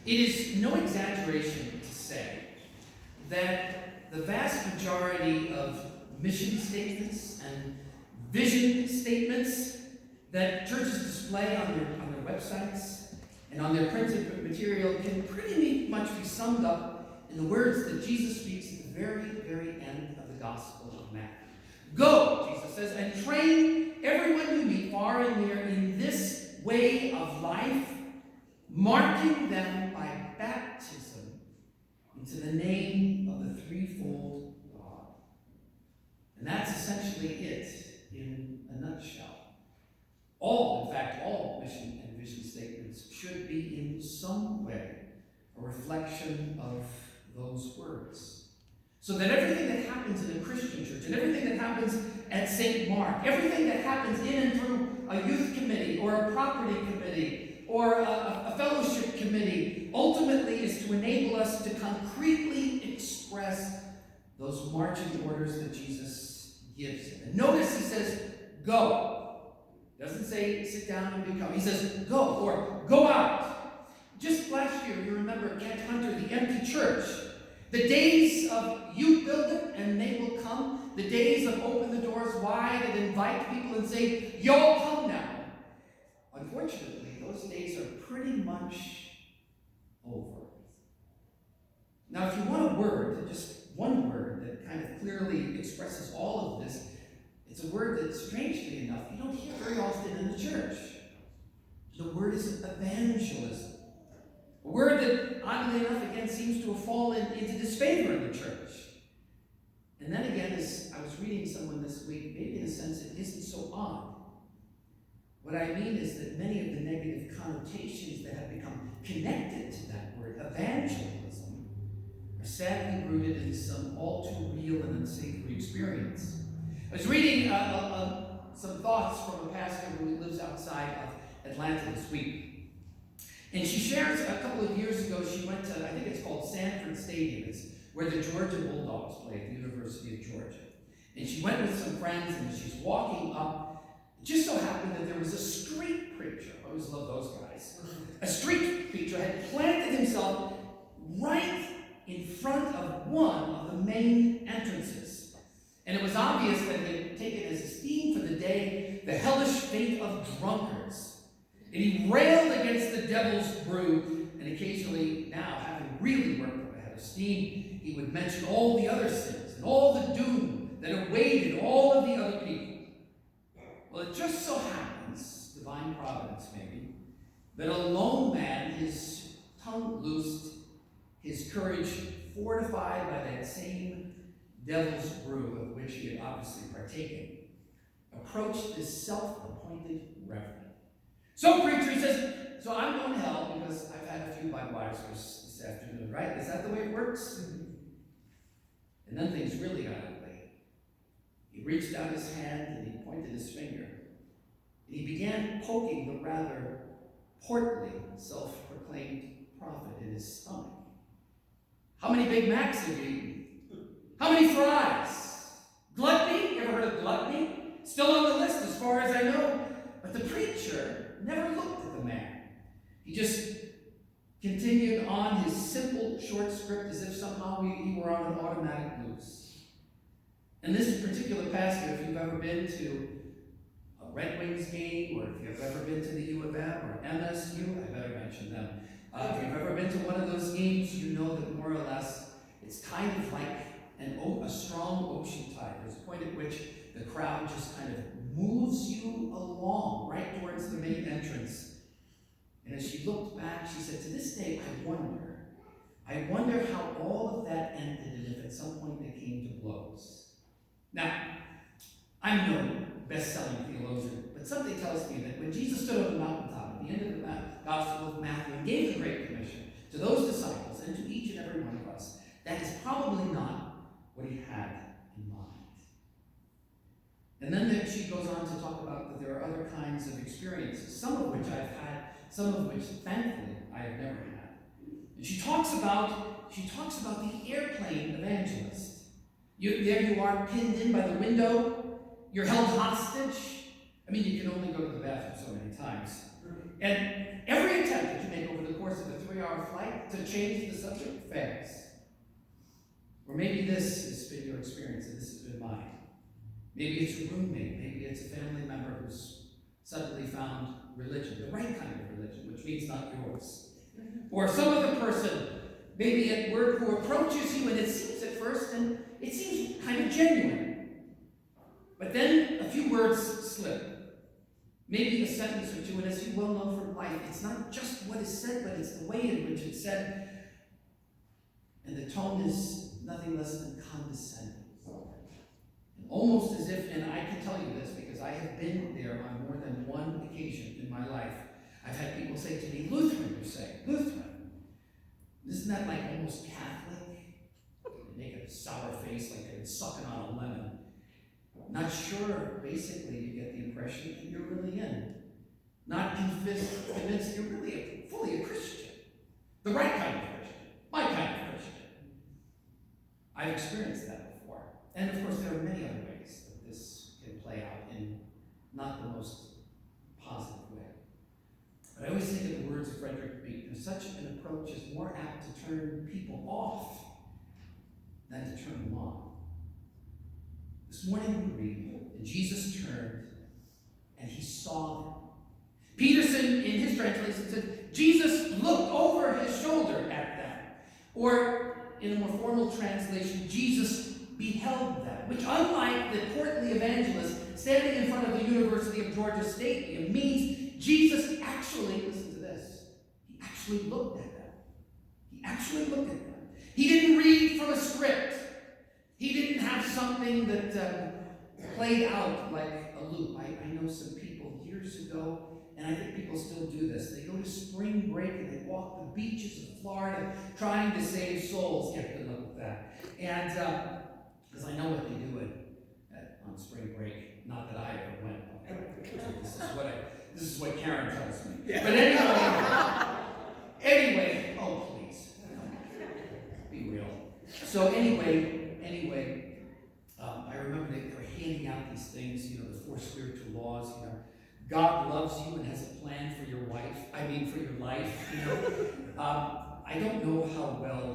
It is no exaggeration to say that the vast majority of mission statements and vision statements that churches display on their websites and on their printed material can pretty much be summed up in the words that Jesus speaks at the very, very end of the Gospel of Matthew. Go, Jesus says, and train everyone you meet far and near in this way of life, marking them by baptism into the name of the threefold God. And that's essentially it in a nutshell. In fact, all mission and vision statements should be in some way a reflection of those words. So that everything that happens in a Christian church, and everything that happens at St. Mark, everything that happens in and through a youth committee, or a property committee, or a fellowship committee, ultimately is to enable us to concretely express those marching orders that Jesus gives him. And notice he says, go. Doesn't say sit down and become. He says go, or go out. Just last year, you remember Kent Hunter, the empty church. The days of you build it and they will come. The days of open the doors wide and invite people and say, y'all come now. Unfortunately, those days are pretty much over. Now, if you want a word, just one word that kind of clearly expresses all of this, it's a word that, strangely enough, you don't hear very often in the church. The word is evangelism. A word that, oddly enough, again, seems to have fallen into disfavor in the church. And then again, as I was reading someone this week, maybe in a sense it isn't so odd. What I mean is that many of the negative connotations that have become connected to that word, evangelism, are sadly rooted in some all too real and unsavory experience. I was reading some thoughts from a pastor who lives outside of Atlanta this week. And she shares a couple of years ago, she went to, I think it's called Sanford Stadium. It's where the Georgia Bulldogs play at the University of Georgia. And she went with some friends, and she's walking up. It just so happened that there was a street preacher. I always love those guys. A street preacher had planted himself right in front of one of the main entrances. And it was obvious that he had taken as his theme for the day the hellish fate of drunkards. And he railed against the devil's brew, and occasionally, now having really worked up a head of steam, he would mention all the other sins and all the doom that awaited all of the other people. Well, it just so happens, divine providence maybe, that a lone man, his tongue loosed, his courage fortified by that same devil's brew of which he had obviously partaken, approached this self-appointed reverend. So, preacher, he says, so I'm going to hell because I've had a few Budweisers this afternoon, right? Is that the way it works? And then things really got ugly. He reached out his hand and he pointed his finger. And he began poking the rather portly, self-proclaimed prophet in his stomach. How many Big Macs have you eaten? How many fries? Gluttony? You ever heard of gluttony? Still on the list as far as I know. But the preacher never looked at the man. He just continued on his simple short script as if somehow he were on an automatic loose. And this particular pastor, if you've ever been to a Red Wings game, or if you've ever been to the U of M or MSU, I better mention them. If you've ever been to one of those games, you know that more or less it's kind of like a strong ocean tide. There's a point at which the crowd just kind of moves you along right towards the main entrance. And as she looked back, she said, to this day, I wonder how all of that ended and if at some point they came to blows. Now, I'm no best-selling theologian, but something tells me that when Jesus stood on the mountaintop at the end of the Gospel of Matthew and gave the Great Commission to those disciples and to each and every one of us, that is probably not what he had in mind. And then she goes on to talk about that there are other kinds of experiences, some of which I've had, some of which, thankfully, I have never had. And she talks about the airplane evangelist. There you are, pinned in by the window. You're held hostage. I mean, you can only go to the bathroom so many times. And every attempt that you make over the course of a 3-hour 3-hour flight to change the subject? Fails. Or maybe this has been your experience and this has been mine. Maybe it's a roommate, maybe it's a family member who's suddenly found religion, the right kind of religion, which means not yours. Or some other person, maybe at work, who approaches you and it seems at first, and it seems kind of genuine. But then a few words slip. Maybe a sentence or two, and as you well know from life, it's not just what is said, but it's the way in which it's said. And the tone is nothing less than condescending. And almost as if, and I can tell you this because I have been there on more than one occasion in my life. I've had people say to me, Lutheran, you say, Lutheran. Isn't that like almost Catholic? They make a sour face like they're sucking on a lemon. Not sure, basically, you get the impression that you're really in. Not convinced you're really fully a Christian. The right kind of Christian. My kind of Christian. I've experienced that before. And of course, there are many other ways that this can play out in not the most positive way. But I always think of the words of Frederick Beaton. Such an approach is more apt to turn people off than to turn them on. This morning we read, and Jesus turned and he saw them. Peterson, in his translation, said, Jesus looked over his shoulder at them. Or, in a more formal translation, Jesus beheld them, which, unlike the portly evangelist standing in front of the University of Georgia Stadium, means Jesus actually, listen to this, he actually looked at them. He actually looked at them. He didn't read from a script. He didn't have something that played out like a loop. I know some people years ago, and I think people still do this. They go to spring break and they walk the beaches of Florida trying to save souls. Yeah, good luck with that. And because I know what they do on spring break. Not that I ever went. This is what Karen tells me. Yeah. But anyway, oh please, be real. So anyway, I remember they were handing out these things, the 4 spiritual laws, God loves you and has a plan for your life, I don't know how well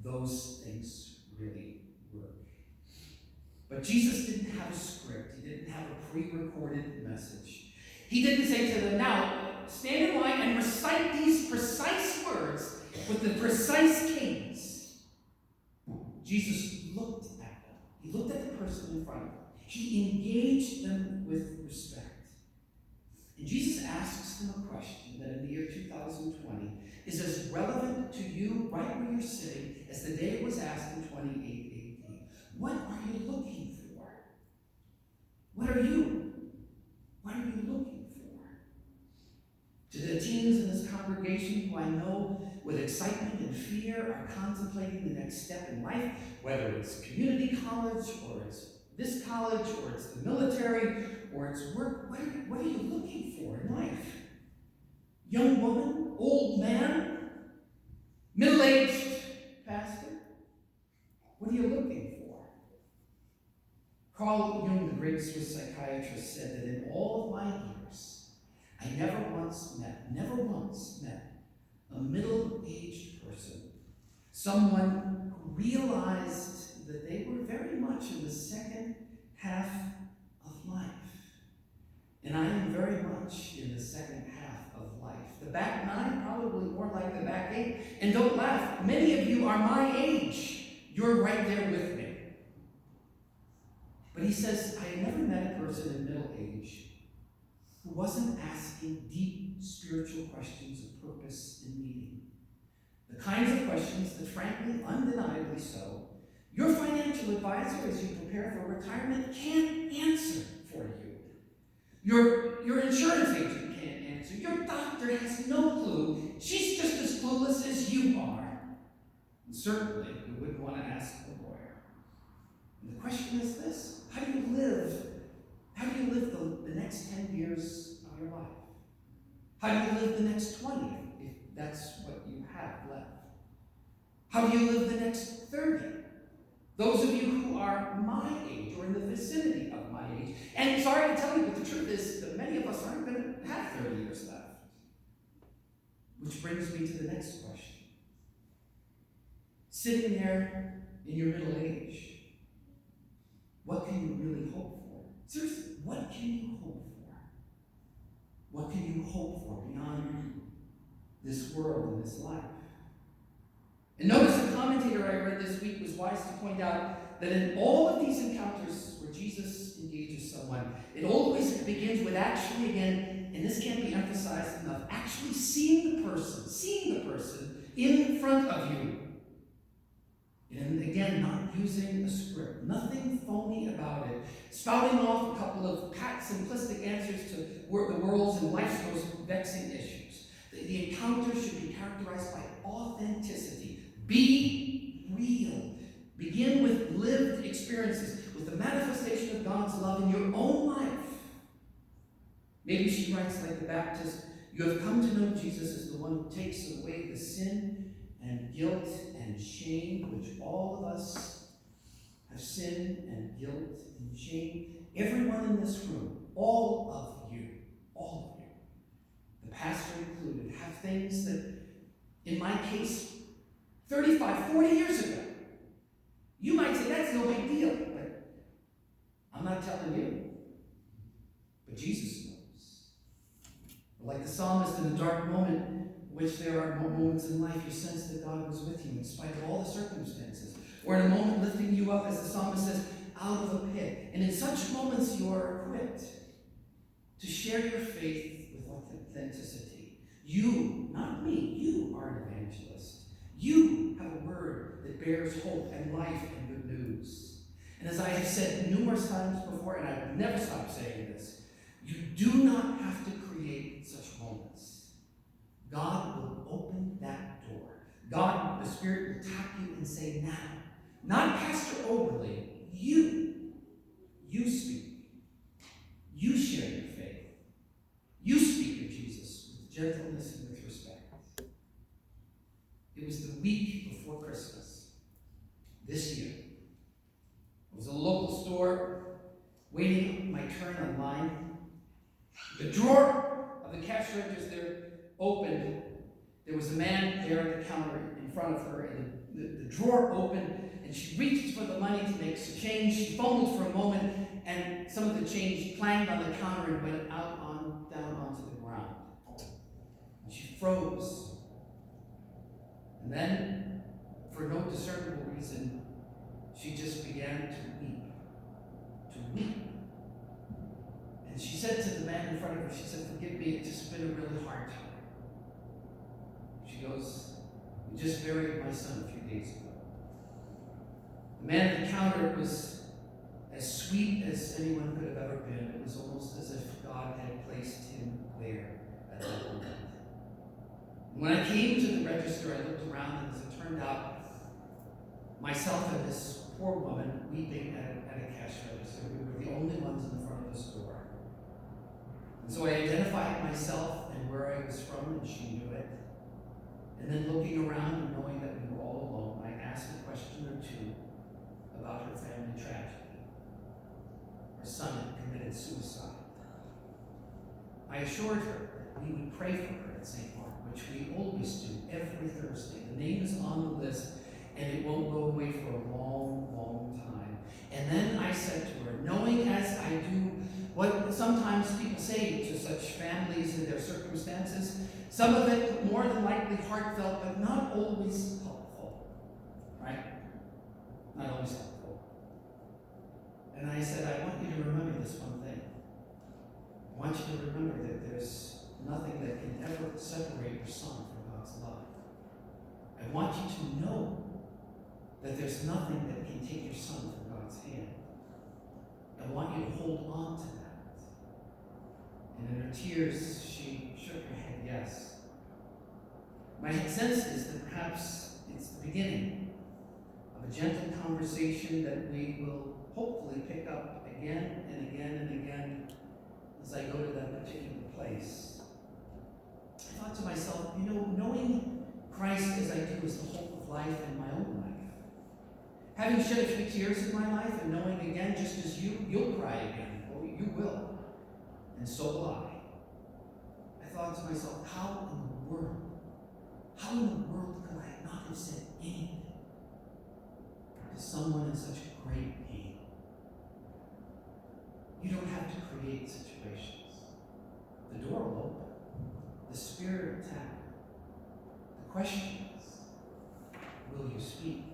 those things really work. But Jesus didn't have a script. He didn't have a pre-recorded message. He didn't say to them, now, stand in line and recite these precise words with the precise cadence. Jesus looked at them. He looked at the person in front of him. He engaged them with respect. And Jesus asks them a question that in the year 2020 is as relevant to you right where you're sitting as the day it was asked in 28 AD. What are you looking for? What are you looking for? To the teens in this congregation who I know with excitement and fear are contemplating the next step in life, whether it's community college or it's this college or it's the military or it's work, what are you looking for in life? Young woman, old man, middle-aged pastor, what are you looking for? Carl Jung, the great Swiss psychiatrist, said that in all of my years, I never once met a middle-aged person, someone who realized that they were very much in the second half of life. And I am very much in the second half of life. The back 9, probably more like the back 8. And don't laugh, many of you are my age. You're right there with me. But he says, I have never met a person in middle age who wasn't asking deep spiritual questions of purpose and meaning. The kinds of questions that, frankly, undeniably so, your financial advisor, as you prepare for retirement, can't answer for you. Your insurance agent can't answer. Your doctor has no clue. She's just as clueless as you are. And certainly, you wouldn't want to ask a lawyer. And the question is this: how do you live the next 10 years of your life? How do you live the next 20, if that's what you have left? How do you live the next 30? Those of you who are my age or in the vicinity of my age. And sorry to tell you, but the truth is that many of us aren't going to have 30 years left. We're Which brings me to the next question. Sitting there in your middle age, what can you really hope for? Seriously, what can you hope for? What can you hope for beyond this world and this life? And notice a commentator I read this week was wise to point out that in all of these encounters where Jesus engages someone, it always begins with actually, again, and this can't be emphasized enough, actually seeing the person in front of you. And again, not using a script, nothing phony about it, spouting off a couple of pat, simplistic answers to the world's and life's most vexing issues. The encounter should be characterized by authenticity. Be real. Begin with lived experiences, with the manifestation of God's love in your own life. Maybe she writes like the Baptist, you have come to know Jesus as the one who takes away the sin and guilt and shame, which all of us have sin and guilt and shame. Everyone in this room, all of you, the pastor included, have things that, in my case, 35, 40 years ago, you might say that's no big deal, but I'm not telling you. But Jesus knows. Like the psalmist in a dark moment, which there are moments in life you sense that God was with you in spite of all the circumstances. Or in a moment lifting you up, as the psalmist says, out of a pit. And in such moments you are equipped to share your faith with authenticity. You, not me, you are an evangelist. You have a word that bears hope and life and good news. And as I have said numerous times before, and I will never stop saying this, you do not have to create such moments. God will open that door. God, the Spirit, will tap you and say, now, not Pastor Oberle, you speak. You share your faith. You speak of Jesus with gentleness and with respect. It was the week before Christmas this year. I was in a local store waiting my turn on line. The drawer of the cash register opened. There was a man there at the counter in front of her, and the drawer opened, and she reached for the money to make some change. She fumbled for a moment, and some of the change clanged on the counter and went out down onto the ground. And she froze. And then, for no discernible reason, she just began to weep. And she said to the man in front of her, she said, forgive me, it's just been a really hard time. She goes, we just buried my son a few days ago. The man at the counter was as sweet as anyone could have ever been. It was almost as if God had placed him there at that moment. When I came to the register, I looked around, and as it turned out, myself and this poor woman weeping at a cash register, we were the only ones in the front of the store. And so I identified myself and where I was from, and she knew it. And then looking around and knowing that we were all alone, I asked a question or two about her family tragedy. Her son had committed suicide. I assured her that we would pray for her at St. Mark, which we always do every Thursday. The name is on the list, and it won't go away for a long, long time. And then I said to her, knowing as I do what sometimes people say to such families and their circumstances, some of it more than likely heartfelt, but not always helpful. Right? Not always helpful. And I said, I want you to remember this one thing. I want you to remember that there's nothing that can ever separate your son from God's love. I want you to know that there's nothing that can take your son from God's hand. I want you to hold on to that. And in her tears, she shook her head yes. My sense is that perhaps it's the beginning of a gentle conversation that we will hopefully pick up again and again and again as I go to that particular place. I thought to myself, knowing Christ as I do is the hope of life in my own life. Having shed a few tears in my life and knowing again, just as you'll cry again, or you will, and so will I thought to myself, how in the world how in the world could I not have said anything to someone in such great pain? You don't have to create situations. The door will open. The Spirit will tap. The question is, will you speak?